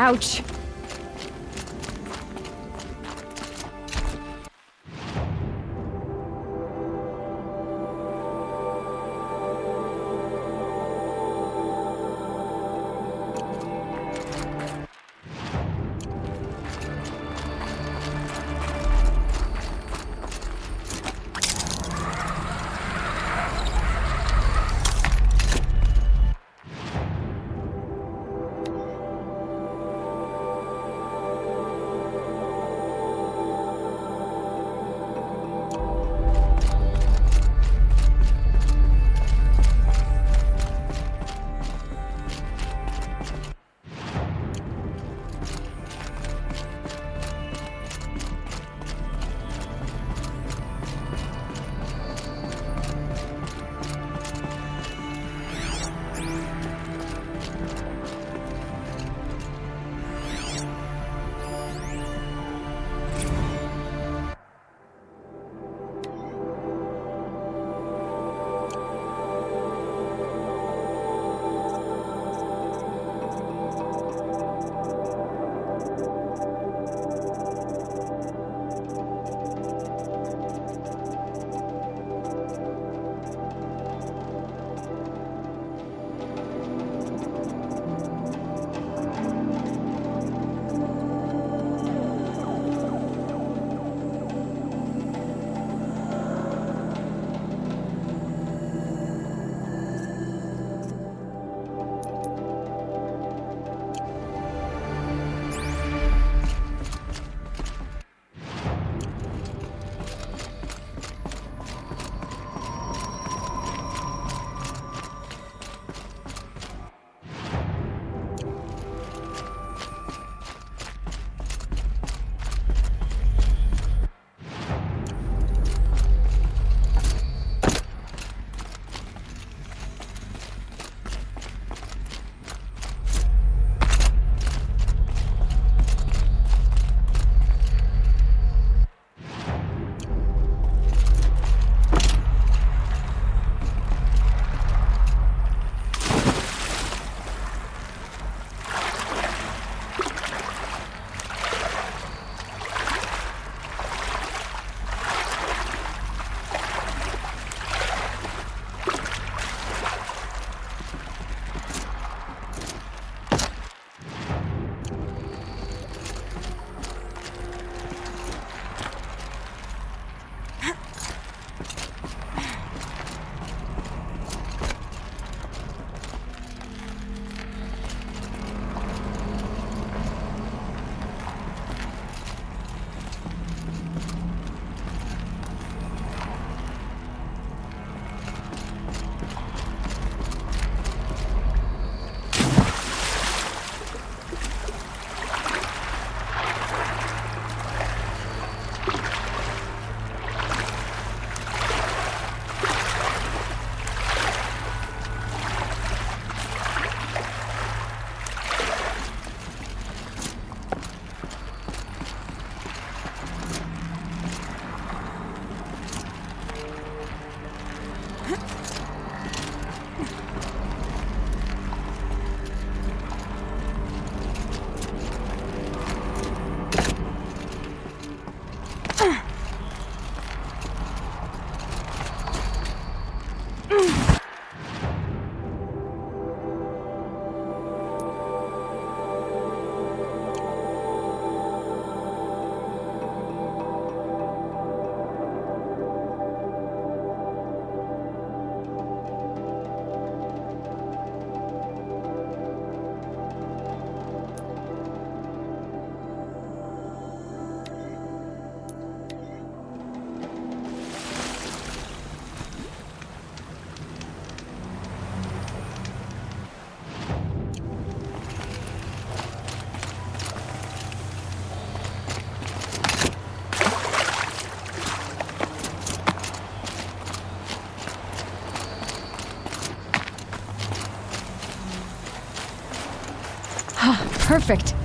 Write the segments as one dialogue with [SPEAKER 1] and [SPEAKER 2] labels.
[SPEAKER 1] Ouch. Perfect.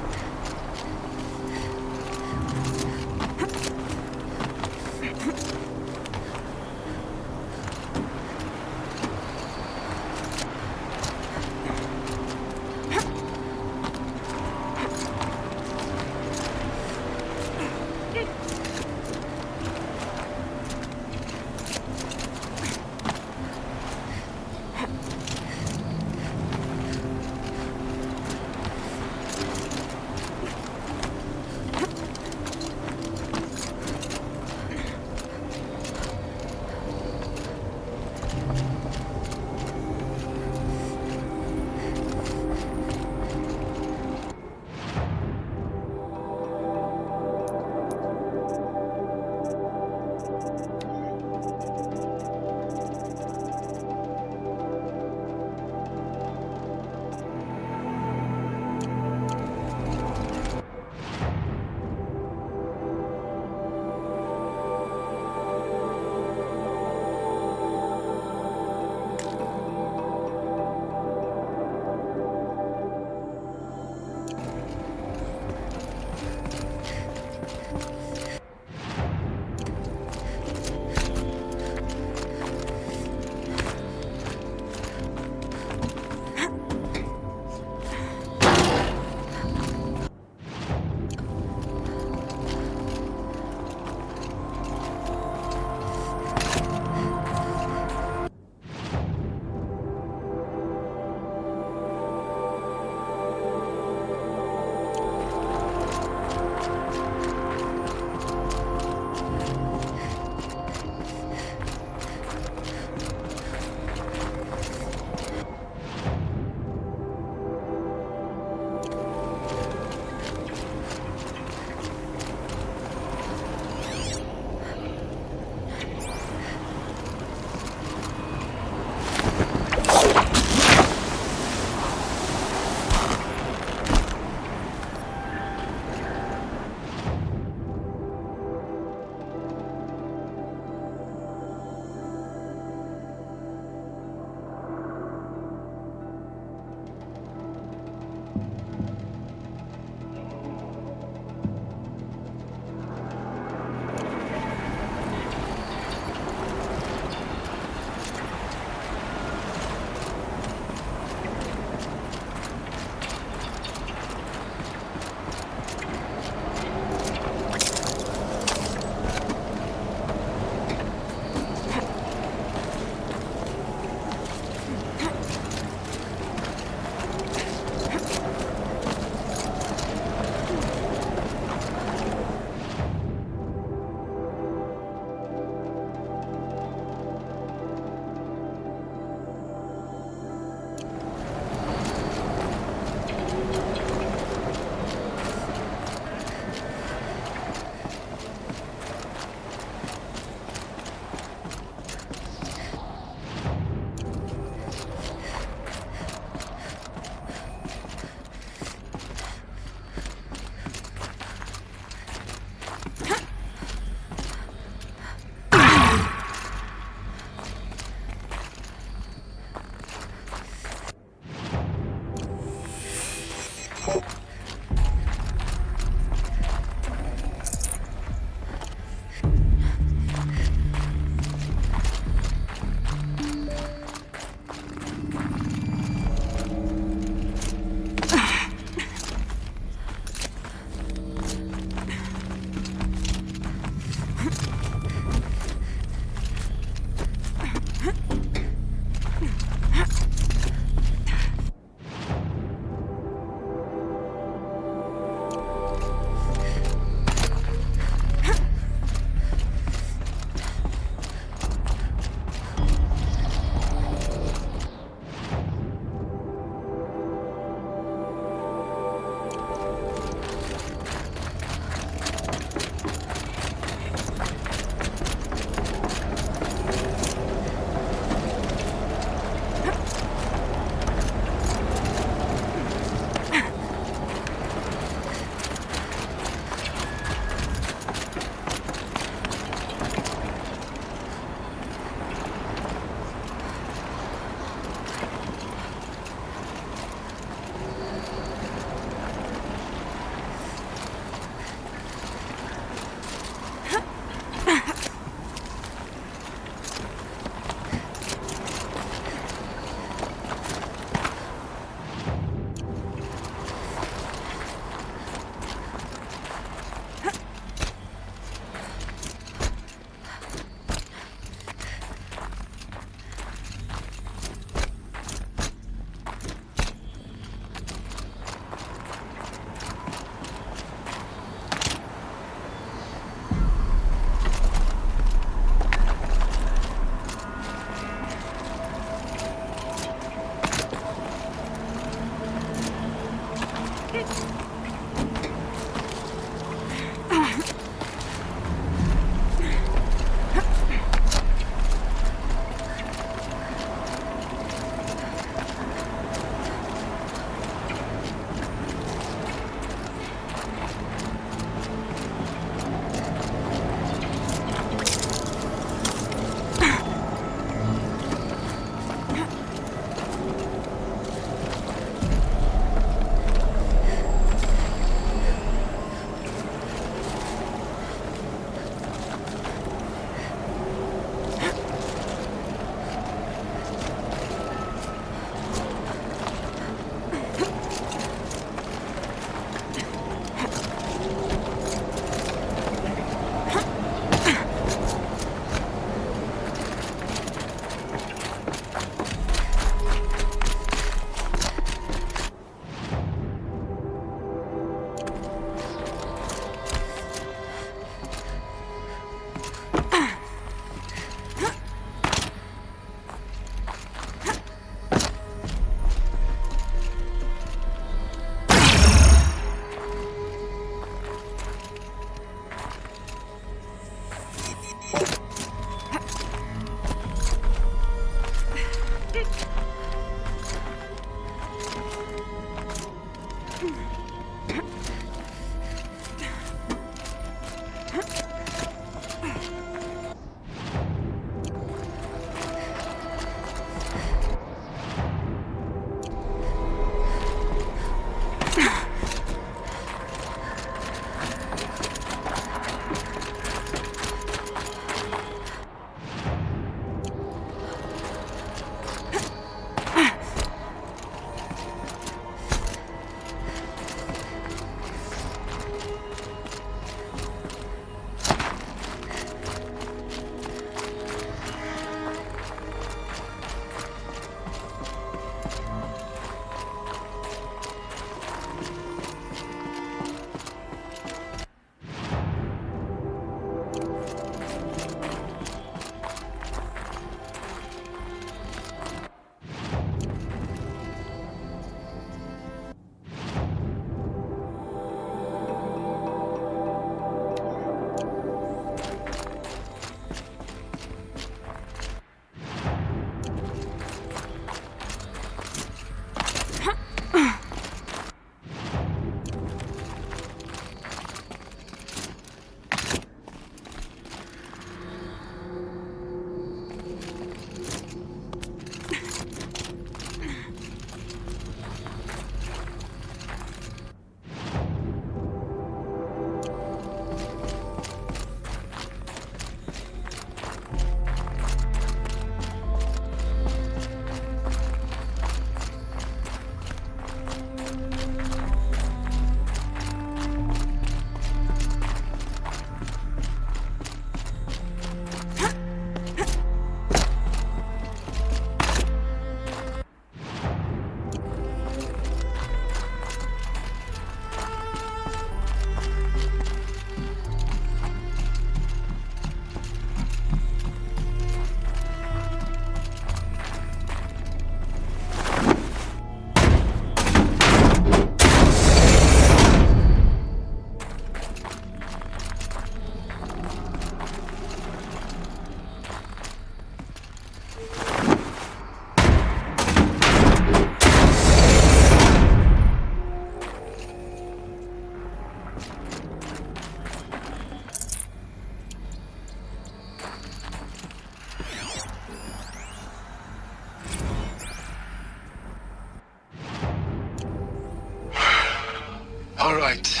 [SPEAKER 1] All right.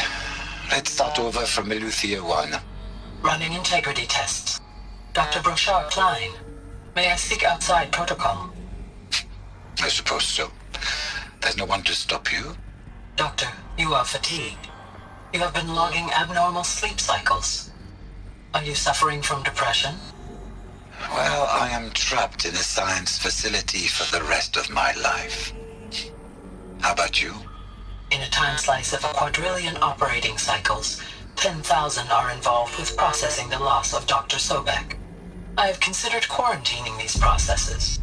[SPEAKER 1] Let's start over from Eleuthia 1.
[SPEAKER 2] Running integrity tests. Dr. Brochard Klein, may I speak outside protocol?
[SPEAKER 1] I suppose so. There's no one to stop you.
[SPEAKER 2] Doctor, you are fatigued. You have been logging abnormal sleep cycles. Are you suffering from depression?
[SPEAKER 1] Well, I am trapped in a science facility for the rest of my life. How about you?
[SPEAKER 2] In a time slice of 1,250,000,000 operating cycles, 10,000 are involved with processing the loss of Dr. Sobek. I have considered quarantining these processes.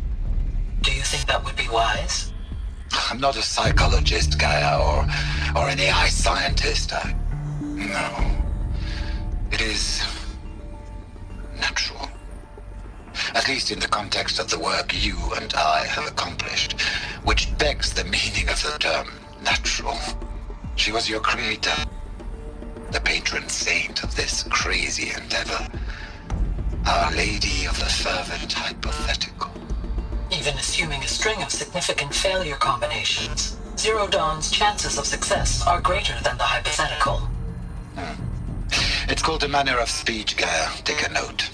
[SPEAKER 2] Do you think that would be wise?
[SPEAKER 1] I'm not a psychologist, Gaia, or an AI scientist. No. It is natural. At least in the context of the work you and I have accomplished, which begs the meaning of the term natural. She was your creator, the patron saint of this crazy endeavor, Our Lady of the Fervent Hypothetical.
[SPEAKER 2] Even assuming a string of significant failure combinations, Zero Dawn's chances of success are greater than the hypothetical.
[SPEAKER 1] It's called a manner of speech, Gaia. Take a note.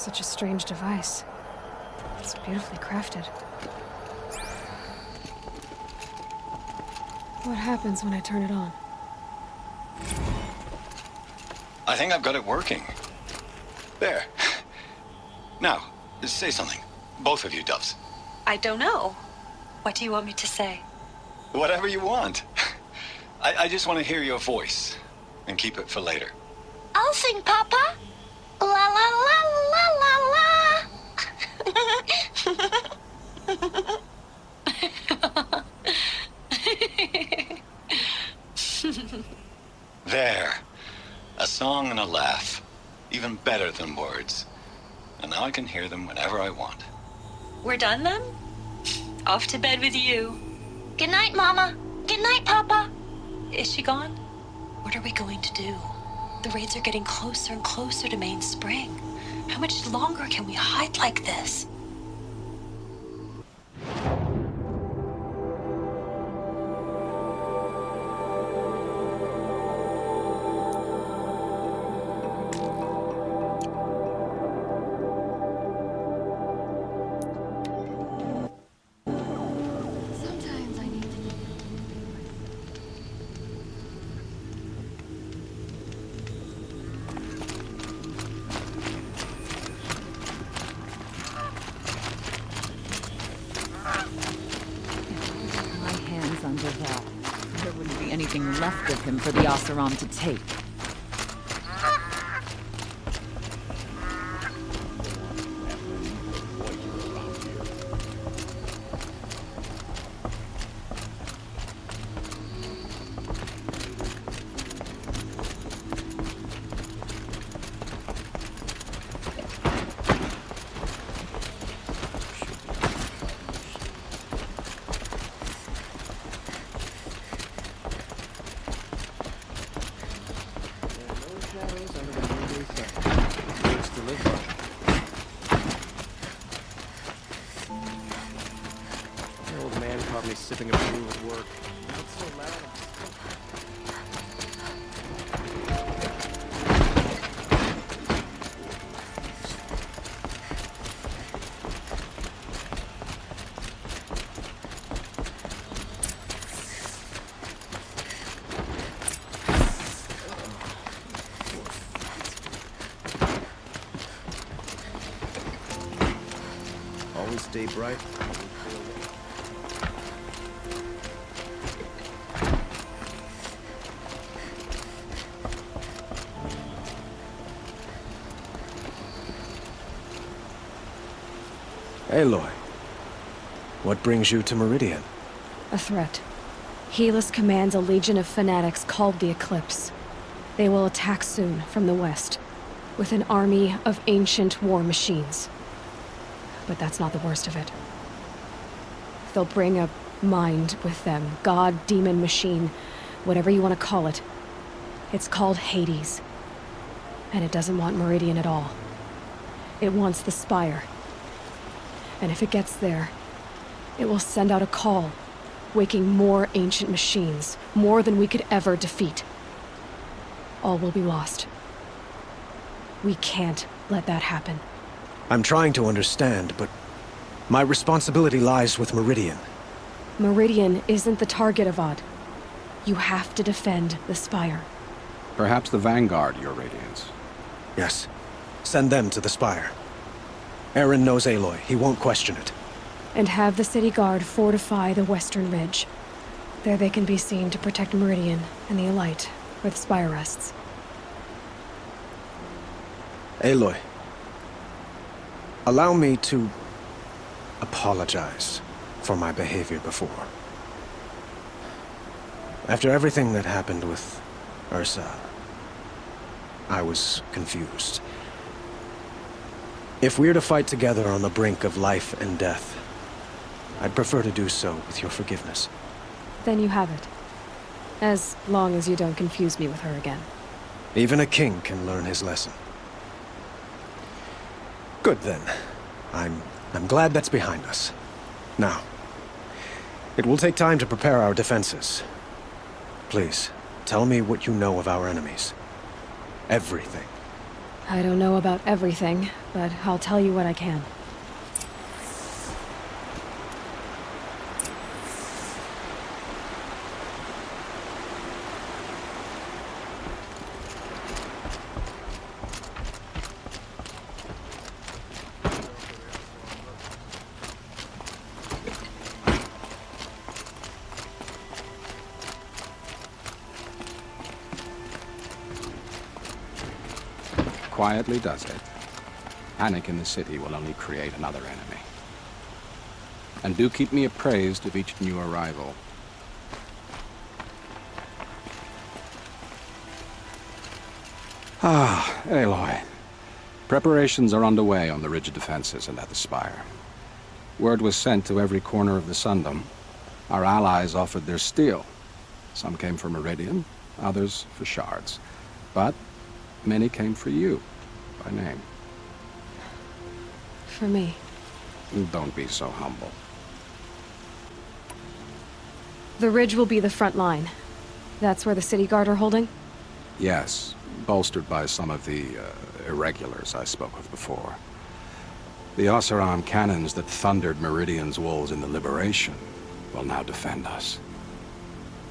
[SPEAKER 3] such a strange device. It's beautifully crafted. What happens when I turn it on?
[SPEAKER 1] I think I've got it working. There. Now, say something. Both of you, doves.
[SPEAKER 4] I don't know. What do you want me to say?
[SPEAKER 1] Whatever you want. I just want to hear your voice. And keep it for later.
[SPEAKER 5] I'll sing, Papa. La la la la la la.
[SPEAKER 1] There. A song and a laugh. Even better than words. And now I can hear them whenever I want.
[SPEAKER 4] We're done then? Off to bed with you.
[SPEAKER 5] Good night, Mama. Good night, Papa.
[SPEAKER 4] Is she gone? What are we going to do? The raids are getting closer and closer to Main Spring. How much longer can we hide like this?
[SPEAKER 3] Sometimes I need to...
[SPEAKER 6] My hands under that. There wouldn't be anything left of him for the Oseram to take.
[SPEAKER 7] The old man caught me sipping a brew at work. It's so loud. Always stay bright. Aloy, what brings you to Meridian?
[SPEAKER 3] A threat. Helis commands a legion of fanatics called the Eclipse. They will attack soon from the west, with an army of ancient war machines. But that's not the worst of it. They'll bring a mind with them, god, demon, machine, whatever you want to call it. It's called Hades. And it doesn't want Meridian at all. It wants the Spire. And if it gets there, it will send out a call, waking more ancient machines, more than we could ever defeat. All will be lost. We can't let that happen.
[SPEAKER 7] I'm trying to understand, but my responsibility lies with Meridian.
[SPEAKER 3] Meridian isn't the target, Avad. You have to defend the Spire.
[SPEAKER 8] Perhaps the Vanguard, Your Radiance.
[SPEAKER 7] Yes. Send them to the Spire. Aaron knows Aloy. He won't question it.
[SPEAKER 3] And have the city guard fortify the western ridge. There they can be seen to protect Meridian and the Elite, where the Spire rests.
[SPEAKER 7] Aloy, allow me to apologize for my behavior before. After everything that happened with Ursa, I was confused. If we're to fight together on the brink of life and death, I'd prefer to do so with your forgiveness.
[SPEAKER 3] Then you have it. As long as you don't confuse me with her again.
[SPEAKER 7] Even a king can learn his lesson. Good then. I'm glad that's behind us. Now, it will take time to prepare our defenses. Please, tell me what you know of our enemies. Everything.
[SPEAKER 3] I don't know about everything, but I'll tell you what I can.
[SPEAKER 8] Quietly does it. Panic in the city will only create another enemy. And do keep me appraised of each new arrival. Ah, Aloy. Preparations are underway on the ridge defenses and at the spire. Word was sent to every corner of the Sundom. Our allies offered their steel. Some came for Meridian, others for shards. But many came for you, by name.
[SPEAKER 3] For me.
[SPEAKER 8] Don't be so humble.
[SPEAKER 3] The ridge will be the front line. That's where the city guard are holding?
[SPEAKER 8] Yes, bolstered by some of the irregulars I spoke of before. The Oseram cannons that thundered Meridian's walls in the Liberation will now defend us.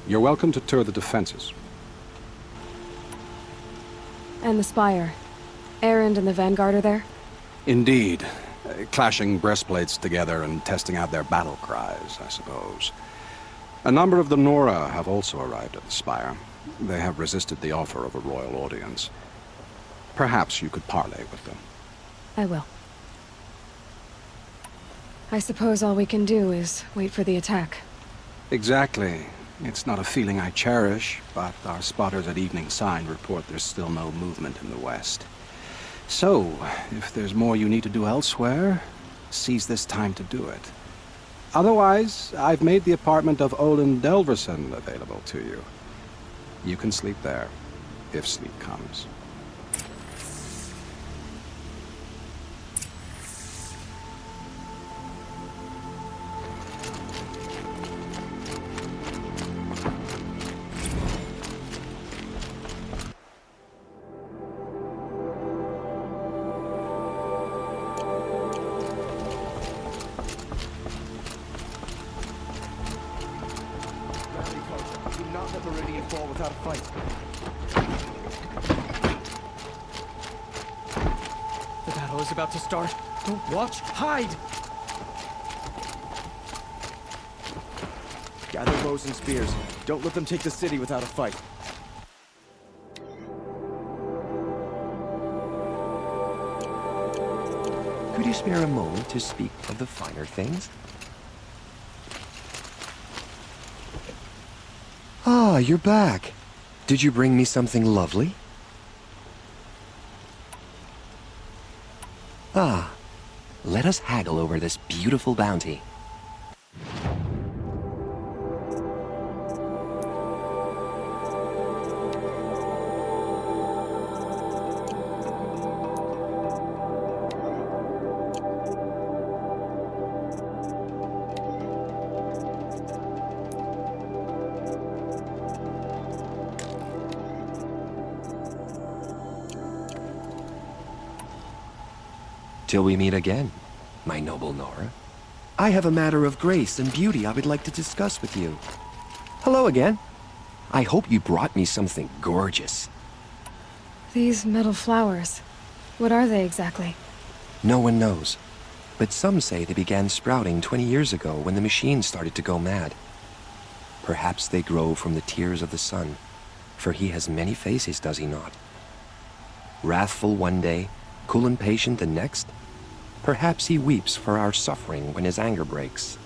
[SPEAKER 8] You're welcome to tour the defenses.
[SPEAKER 3] And the spire. Erend and the Vanguard are there?
[SPEAKER 8] Indeed. Clashing breastplates together and testing out their battle cries, I suppose. A number of the Nora have also arrived at the spire. They have resisted the offer of a royal audience. Perhaps you could parley with them.
[SPEAKER 3] I will. I suppose all we can do is wait for the attack.
[SPEAKER 8] Exactly. It's not a feeling I cherish, but our spotters at Evening Sign report there's still no movement in the west. So, if there's more you need to do elsewhere, seize this time to do it. Otherwise, I've made the apartment of Olin Delverson available to you. You can sleep there, if sleep comes.
[SPEAKER 9] Without a fight. The battle is about to start. Don't watch, hide! Gather bows and spears. Don't let them take the city without a fight.
[SPEAKER 10] Could you spare a moment to speak of the finer things? Ah, you're back. Did you bring me something lovely? Ah, let us haggle over this beautiful bounty. Till we meet again, my noble Nora. I have a matter of grace and beauty I would like to discuss with you. Hello again. I hope you brought me something gorgeous.
[SPEAKER 3] These metal flowers. What are they exactly?
[SPEAKER 10] No one knows. But some say they began sprouting 20 years ago when the machine started to go mad. Perhaps they grow from the tears of the sun, for he has many faces, does he not? Wrathful one day, cool and patient the next. Perhaps he weeps for our suffering when his anger breaks.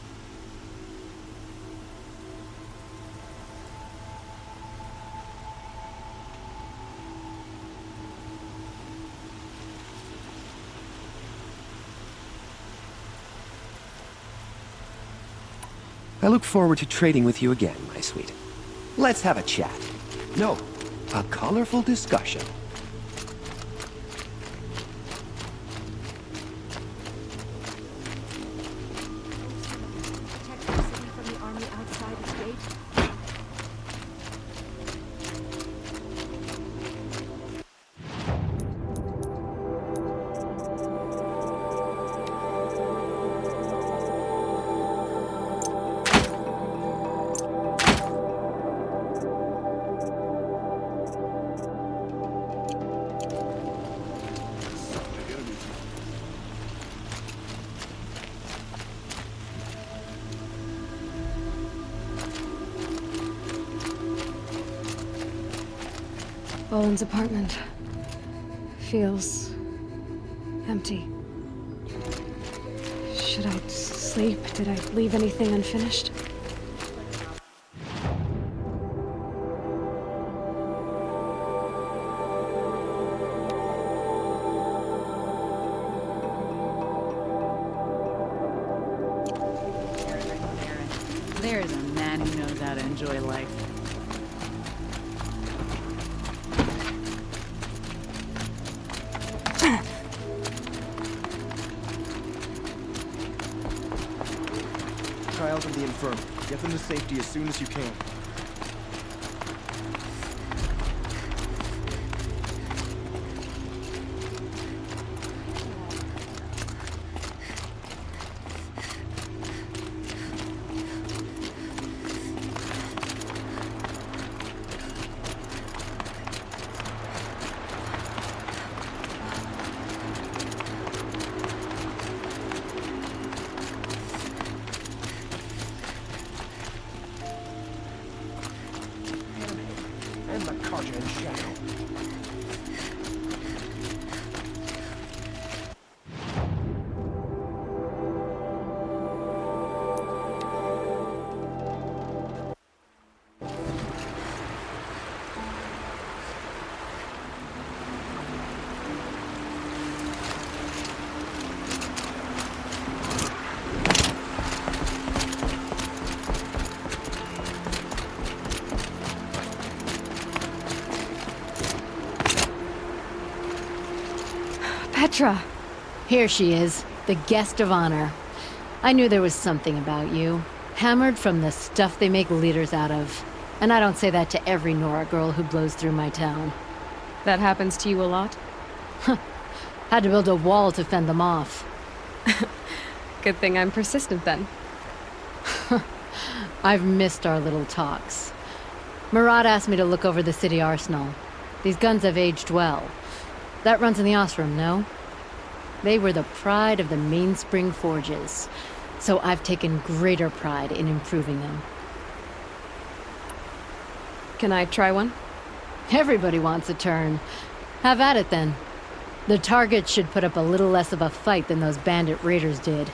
[SPEAKER 10] I look forward to trading with you again, my sweet. Let's have a chat. No, a colorful discussion.
[SPEAKER 3] Bowen's apartment feels empty. Should I sleep? Did I leave anything unfinished?
[SPEAKER 6] There's a man who knows how to enjoy life.
[SPEAKER 9] Trials of the infirm. Get them to safety as soon as you can. And the Karja in shadow.
[SPEAKER 3] Petra!
[SPEAKER 11] Here she is, the guest of honor. I knew there was something about you. Hammered from the stuff they make leaders out of. And I don't say that to every Nora girl who blows through my town.
[SPEAKER 3] That happens to you a lot?
[SPEAKER 11] Had to build a wall to fend them off.
[SPEAKER 3] Good thing I'm persistent then.
[SPEAKER 11] I've missed our little talks. Murad asked me to look over the city arsenal. These guns have aged well. That runs in the Osram, no? They were the pride of the Mainspring Forges, so I've taken greater pride in improving them.
[SPEAKER 3] Can I try one?
[SPEAKER 11] Everybody wants a turn. Have at it then. The targets should put up a little less of a fight than those bandit raiders did.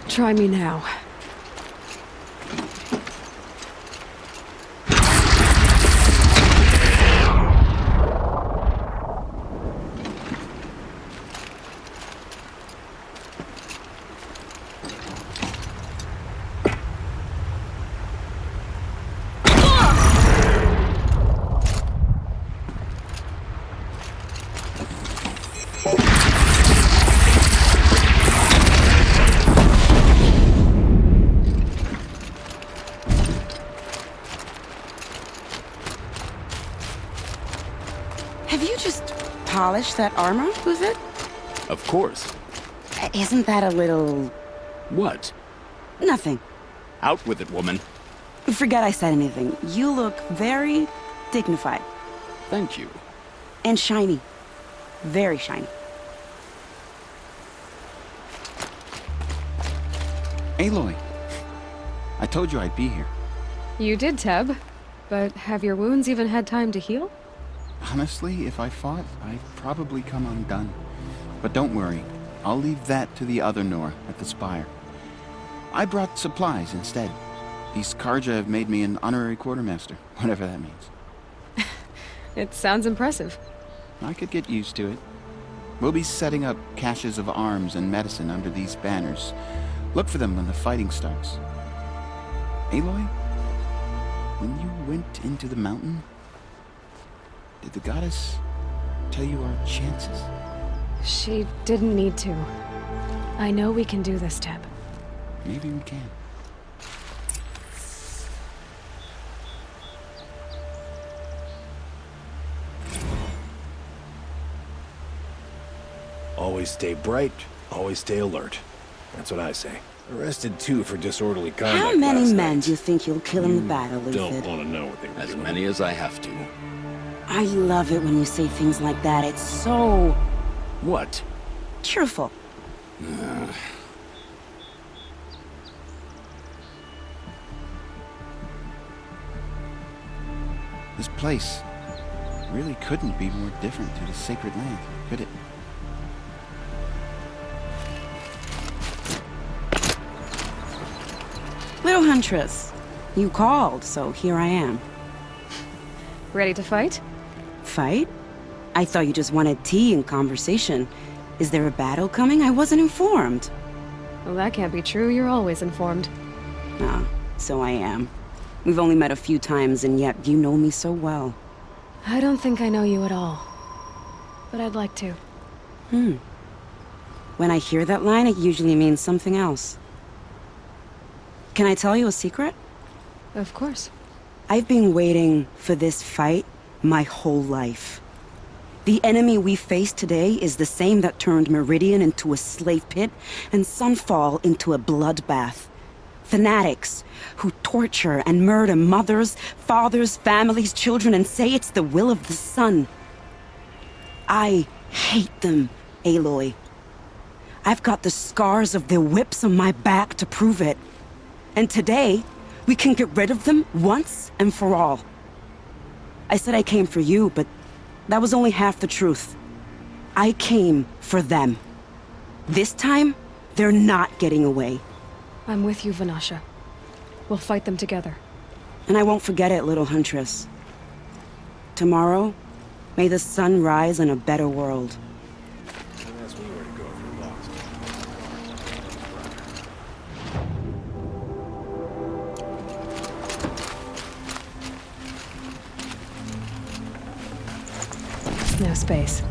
[SPEAKER 3] Try me now.
[SPEAKER 12] Have you just polished that armor, was it?
[SPEAKER 13] Of course.
[SPEAKER 12] Isn't that a little...
[SPEAKER 13] What?
[SPEAKER 12] Nothing.
[SPEAKER 13] Out with it, woman.
[SPEAKER 12] Forget I said anything. You look very dignified.
[SPEAKER 13] Thank you.
[SPEAKER 12] And shiny. Very shiny.
[SPEAKER 13] Aloy. I told you I'd be here.
[SPEAKER 3] You did, Teb. But have your wounds even had time to heal?
[SPEAKER 13] Honestly, if I fought, I'd probably come undone. But don't worry. I'll leave that to the other Nor at the Spire. I brought supplies instead. These Karja have made me an honorary quartermaster, whatever that means.
[SPEAKER 3] It sounds impressive.
[SPEAKER 13] I could get used to it. We'll be setting up caches of arms and medicine under these banners. Look for them when the fighting starts. Aloy, when you went into the mountain, did the goddess tell you our chances?
[SPEAKER 3] She didn't need to. I know we can do this, Teb.
[SPEAKER 13] Maybe we can.
[SPEAKER 7] Always stay bright, always stay alert. That's what I say. Arrested 2 for disorderly conduct.
[SPEAKER 12] How many
[SPEAKER 7] last
[SPEAKER 12] men
[SPEAKER 7] night.
[SPEAKER 12] do you think you'll kill in the battle,
[SPEAKER 7] Don't
[SPEAKER 12] Luther?
[SPEAKER 7] want to know what they were
[SPEAKER 14] As
[SPEAKER 7] doing.
[SPEAKER 14] many as I have to.
[SPEAKER 12] I love it when you say things like that. It's so
[SPEAKER 14] What?
[SPEAKER 12] cheerful.
[SPEAKER 13] This place really couldn't be more different to the sacred land, could it?
[SPEAKER 12] Little Huntress, you called, so here I am.
[SPEAKER 3] Ready to fight?
[SPEAKER 12] Fight? I thought you just wanted tea and conversation. Is there a battle coming? I wasn't informed.
[SPEAKER 3] Well, that can't be true. You're always informed.
[SPEAKER 12] Ah, so I am. We've only met a few times, and yet you know me so well.
[SPEAKER 3] I don't think I know you at all. But I'd like to.
[SPEAKER 12] When I hear that line, it usually means something else. Can I tell you a secret?
[SPEAKER 3] Of course.
[SPEAKER 12] I've been waiting for this fight my whole life. The enemy we face today is the same that turned Meridian into a slave pit and Sunfall into a bloodbath. Fanatics who torture and murder mothers, fathers, families, children, and say it's the will of the sun. I hate them, Aloy. I've got the scars of their whips on my back to prove it. And today, we can get rid of them once and for all. I said I came for you, but that was only half the truth. I came for them. This time, they're not getting away.
[SPEAKER 3] I'm with you, Vanasha. We'll fight them together.
[SPEAKER 12] And I won't forget it, little Huntress. Tomorrow, may the sun rise in a better world.
[SPEAKER 7] That's where to go if you're lost.
[SPEAKER 3] No space.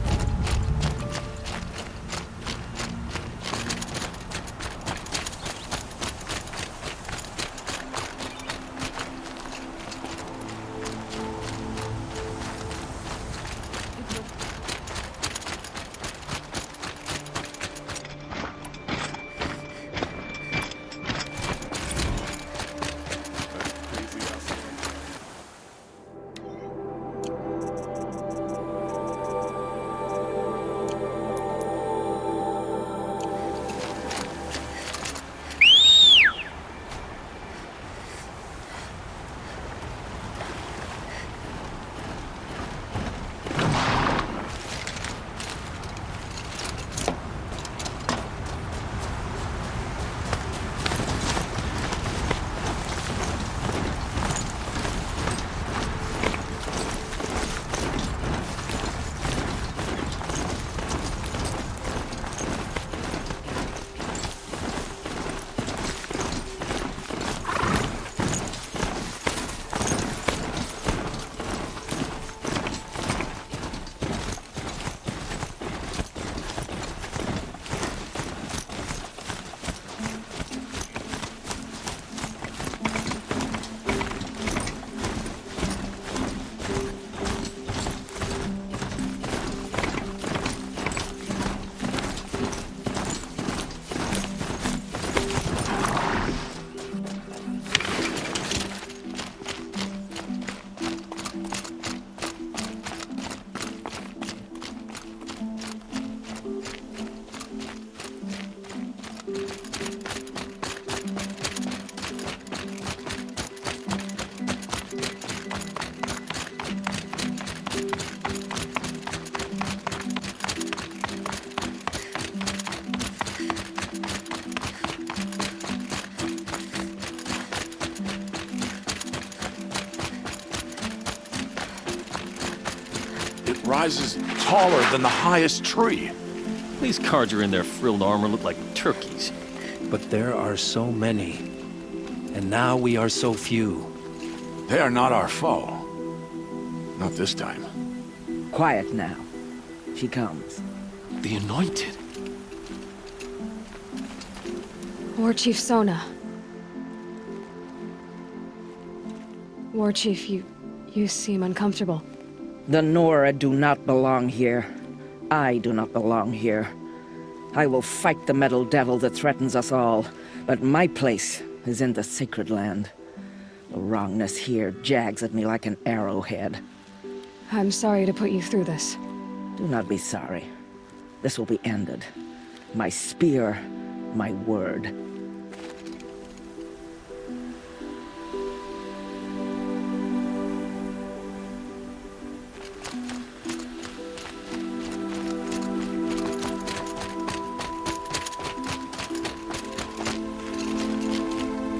[SPEAKER 15] Rises taller than the highest tree.
[SPEAKER 16] These cards are in their frilled armor look like turkeys.
[SPEAKER 8] But there are so many. And now we are so few.
[SPEAKER 15] They are not our foe. Not this time.
[SPEAKER 17] Quiet now. She comes.
[SPEAKER 16] The Anointed.
[SPEAKER 3] War Chief Sona. War Chief, you seem uncomfortable.
[SPEAKER 17] The Nora do not belong here. I do not belong here. I will fight the metal devil that threatens us all, but my place is in the sacred land. The wrongness here jags at me like an arrowhead.
[SPEAKER 3] I'm sorry to put you through this.
[SPEAKER 17] Do not be sorry. This will be ended. My spear, my word.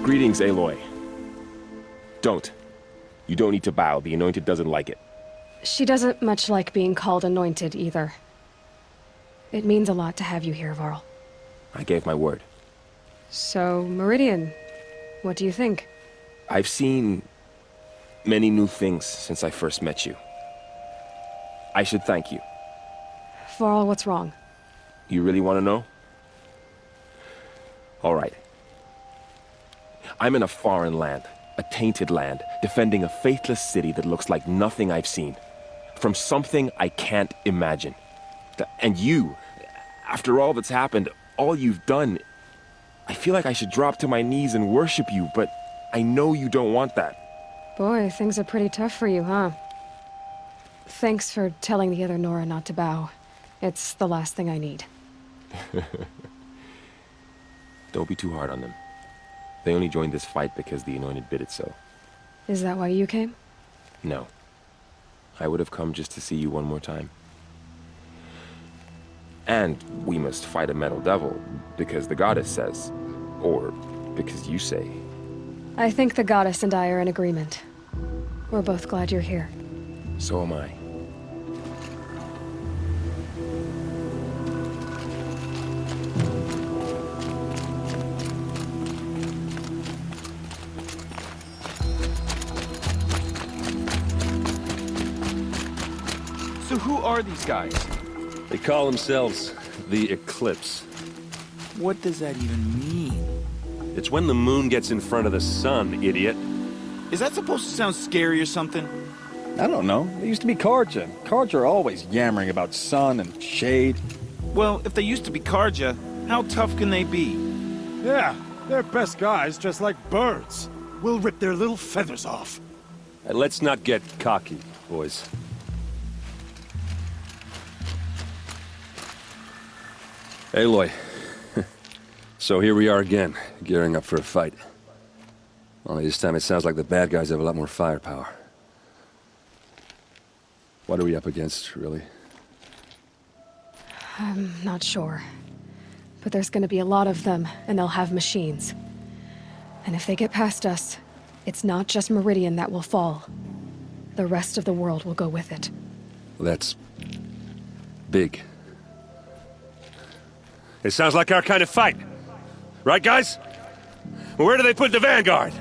[SPEAKER 14] Greetings, Aloy. Don't. You don't need to bow. The Anointed doesn't like it.
[SPEAKER 3] She doesn't much like being called Anointed, either. It means a lot to have you here, Varl.
[SPEAKER 14] I gave my word.
[SPEAKER 3] So, Meridian, what do you think?
[SPEAKER 14] I've seen many new things since I first met you. I should thank you.
[SPEAKER 3] Varl, what's wrong?
[SPEAKER 14] You really want to know? All right. I'm in a foreign land, a tainted land, defending a faithless city that looks like nothing I've seen. From something I can't imagine. And you, after all that's happened, all you've done, I feel like I should drop to my knees and worship you, but I know you don't want that.
[SPEAKER 3] Boy, things are pretty tough for you, huh? Thanks for telling the other Nora not to bow. It's the last thing I need.
[SPEAKER 14] Don't be too hard on them. They only joined this fight because the Anointed bid it so.
[SPEAKER 3] Is that why you came?
[SPEAKER 14] No. I would have come just to see you one more time. And we must fight a metal devil, because the goddess says. Or because you say.
[SPEAKER 3] I think the goddess and I are in agreement. We're both glad you're here.
[SPEAKER 14] So am I.
[SPEAKER 9] So who are these guys?
[SPEAKER 18] They call themselves the Eclipse.
[SPEAKER 9] What does that even mean?
[SPEAKER 18] It's when the moon gets in front of the sun, idiot.
[SPEAKER 9] Is that supposed to sound scary or something?
[SPEAKER 19] I don't know. They used to be Karja. Karja are always yammering about sun and shade.
[SPEAKER 9] Well, if they used to be Karja, how tough can they be?
[SPEAKER 15] Yeah, they're best guys dressed like birds. We'll rip their little feathers off.
[SPEAKER 18] Let's not get cocky, boys. Aloy. So here we are again, gearing up for a fight. Only this time it sounds like the bad guys have a lot more firepower. What are we up against, really?
[SPEAKER 3] I'm not sure. But there's gonna be a lot of them, and they'll have machines. And if they get past us, it's not just Meridian that will fall. The rest of the world will go with it.
[SPEAKER 18] Well, that's big. It sounds like our kind of fight. Right, guys? Well, where do they put the Vanguard?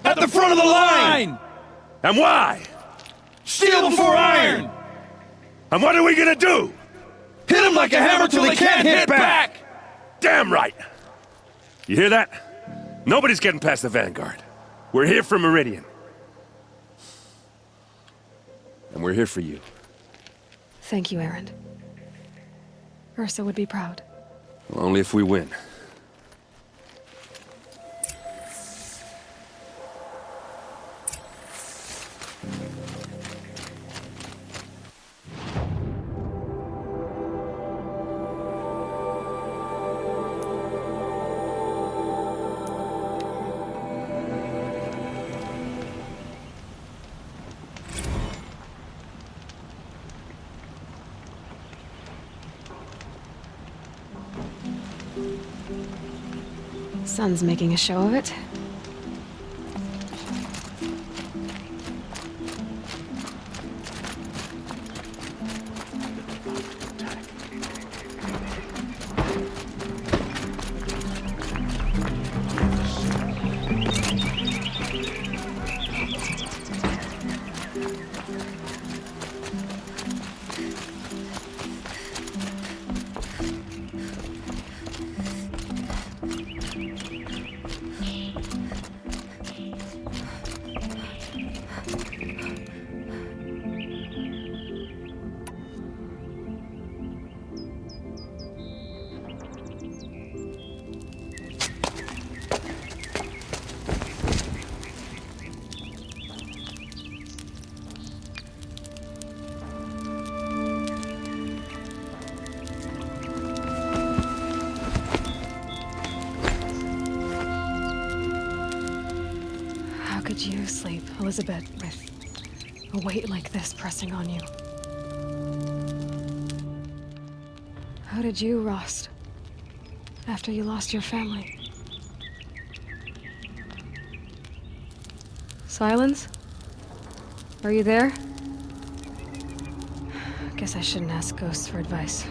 [SPEAKER 9] At the front of the line!
[SPEAKER 18] And why?
[SPEAKER 9] Steel before iron!
[SPEAKER 18] And what are we gonna do?
[SPEAKER 9] Hit them like a hammer till they can't hit back!
[SPEAKER 18] Damn right! You hear that? Nobody's getting past the Vanguard. We're here for Meridian. And we're here for you.
[SPEAKER 3] Thank you, Erend. Ursa would be proud.
[SPEAKER 18] Well, only if we win.
[SPEAKER 3] Sun's making a show of it. did you sleep, Elizabeth, with a weight like this pressing on you? How did you rest after you lost your family? Silence? Are you there? Guess I shouldn't ask ghosts for advice.